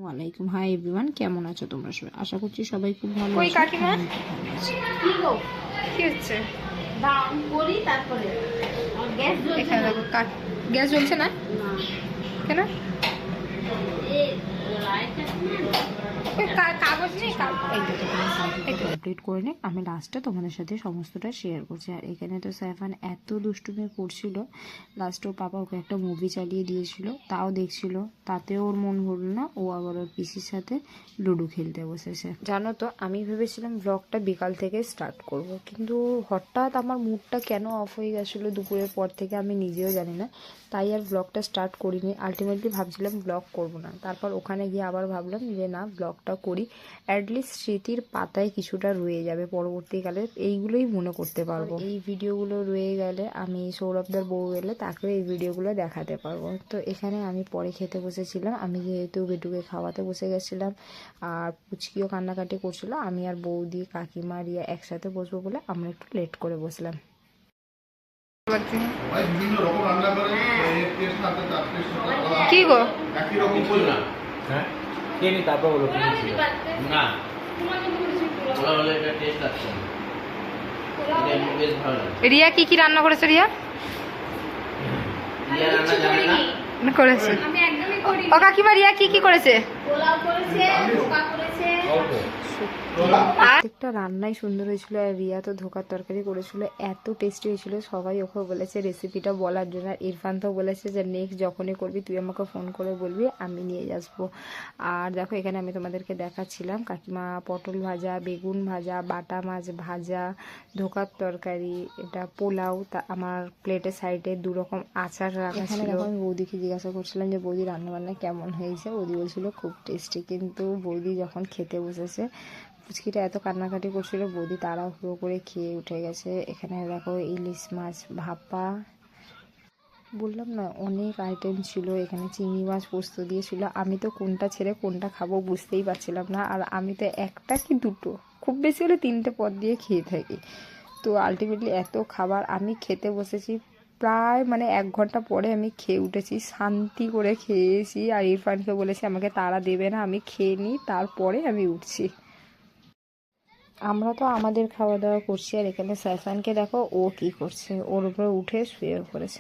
ওয়ালাইকুম hi everyone, কেমন আছো তোমরা সবাই? আশা করছি সবাই খুব ভালো কই আছো। কাকিমা আমি খুব ভালো আছি। কি হচ্ছে ডাউন করি তারপরে গ্যাস জ্বলছে এখানে না। দেখো গ্যাস জ্বলছে না কেন? এই লাইটটা ওই কাগজ নেই কমপ্লিট করে নে, আমি লাস্টে তোমাদের সাথে সমস্তটা শেয়ার করছি। আর এখানে তো সাইফান এত দুষ্টুমি করছিল, লাস্টে ওর পাপা ওকে একটা মুভি চালিয়ে দিয়েছিল, তাও দেখছিল, তাতেও ওর মন ভরল না। ও আবার ওর পিসির সাথে লুডো খেলতে বসেছে। জানো তো, আমি ভেবেছিলাম ব্লগটা বিকাল থেকে স্টার্ট করব, কিন্তু হঠাৎ আমার মুডটা কেন অফ হয়ে গেছিলো দুপুরের পর থেকে আমি নিজেও জানি না, তাই আর ব্লগটা স্টার্ট করিনি। আলটিমেটলি ভাবছিলাম ব্লগ করব না, তারপর ওখানে গিয়ে আবার ভাবলাম যে না, ব্লগটা করি, অ্যাটলিস্ট স্মৃতির পাতায় কিছুটা রয়ে যাবে, পরবর্তীকালে এইগুলোই মনে করতে পারবো। এই ভিডিওগুলো রয়ে গেলে আমি সৌরভদার বউ এলে তাকেও এই ভিডিওগুলো দেখাতে পারবো। তো এখানে আমি পরে খেতে বসেছিলাম, আমি যেহেতু বেটুকে খাওয়াতে বসে গেছিলাম আর পুচকিও কান্নাকাটি করছিল, আমি আর বৌদি কাকিমা রিয়া একসাথে বসবো বলে আমরা একটু লেট করে বসলাম। কি গো হ্যাঁ কে নি তারপর বলো কি ছিল না ওরা বলে এটা টেস্ট আছে এটা বেশ ভালো লাগে রিয়া কি রান্না করেছে? রিয়া ইয়া রান্না জানে না করেছে আমি একদমই করি ও কাকিমা রিয়া কি করেছে? পোলাও করেছে, ধোকা করেছে। অল্প প্রত্যেকটা রান্নাই সুন্দর হয়েছিল। আর রিয়া তো ধোকার তরকারি করেছিল, এত টেস্টি হয়েছিল, সবাই ওকে বলেছে রেসিপিটা বলার জন্য। আর ইরফান তো বলেছে যে নেক্সট যখনই করবি তুই আমাকে ফোন করে বলবি, আমি নিয়ে আসবো। আর দেখো এখানে আমি তোমাদেরকে দেখাচ্ছিলাম কাকিমা পটল ভাজা, বেগুন ভাজা, বাটা মাছ ভাজা, ধোকার তরকারি, এটা পোলাও, তা আমার প্লেটের সাইডে দু রকম আচার রাখা ছিল। আমি বৌদিকে জিজ্ঞাসা করছিলাম যে বৌদি রান্নাবান্না কেমন হয়েছে, বৌদি বলছিল খুব টেস্টি। কিন্তু বৌদি যখন খেতে বসেছে, পুচকিটা এত কান্নাকাটি করছিল, বৌদি তাড়াহুড়ো করে খেয়ে উঠে গেছে। এখানে দেখো ইলিশ মাছ ভাপা, বললাম না অনেক আইটেম ছিল। এখানে চিংড়ি মাছ পোস্ত দিয়েছিল, আমি তো কোনটা ছেড়ে কোনটা খাবো বুঝতেই পারছিলাম না। আর আমি তো একটা কি দুটো, খুব বেশি হলে 3টে পদ দিয়ে খেয়ে থাকি। তো আলটিমেটলি এত খাবার, আমি খেতে বসেছি প্রায় 1 ঘন্টা পরে আমি খেয়ে উঠেছি, শান্তি করে খেয়েছি। আর ইরফানকে বলেছি আমাকে তাড়া দেবে না, আমি খেয়ে নিই, তারপরে আমি উঠছি। আমরা তো আমাদের খাওয়া দাওয়া করছি, আর এখানে সাইফানকে দেখো ও কি করছে, ওর উপরে উঠে শুয়ে পড়েছে।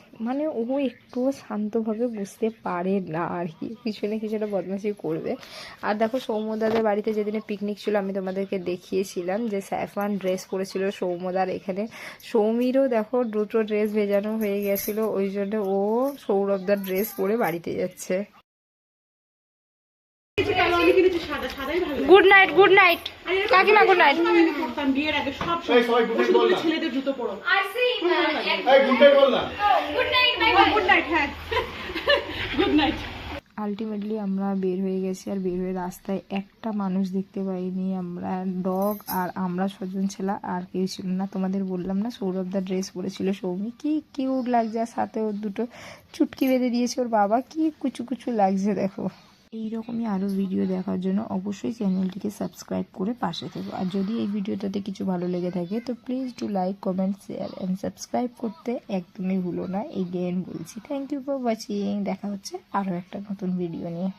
ও একটুও শান্তভাবে বুঝতে পারে না আর কি, পিছনে কিছুটা বদমাশি করবে। আর দেখো সৌম্যদাদের বাড়িতে যেদিনে পিকনিক ছিল আমি তোমাদেরকে দেখিয়েছিলাম যে সাইফান ড্রেস পরেছিল সৌম্যদার, এখানে সৌমিরও দেখো 2টো ড্রেস ভেজানো হয়ে গেছিলো, ওই জন্য ও সৌরভদার ড্রেস পরে বাড়িতে যাচ্ছে। গুড নাইট কাকিমা, গুড নাইট। বিয়ের আগে সব ছেলেদের জুতো পরো। আর সেই গুড নাইট, গুড নাইট, হ্যাঁ গুড নাইট। আলটিমেটলি আমরা বের হয়ে গেছি, আর বের হয়ে রাস্তায় একটা মানুষ দেখতে পাইনি। আমরা ডগ আর আমরা 6জন ছিলাম, আর কেউ ছিল না। তোমাদের বললাম না সৌরভদার ড্রেস পরেছিল সৌমি, কি কিউট লাগছে, আর সাথে ওর 2টো চুটকি বেঁধে দিয়েছে ওর বাবা, কি কুচু কুচু লাগছে দেখো। এইরকমই আরও ভিডিও দেখার জন্য অবশ্যই চ্যানেলটিকে সাবস্ক্রাইব করে পাশে থেকো। আর যদি এই ভিডিওটাতে কিছু ভালো লেগে থাকে তো please do like, comment, share and subscribe করতে একদমই ভুলো না, এগেইন বলছি। Thank you for watching. দেখা হচ্ছে আরও একটা নতুন ভিডিও নিয়ে।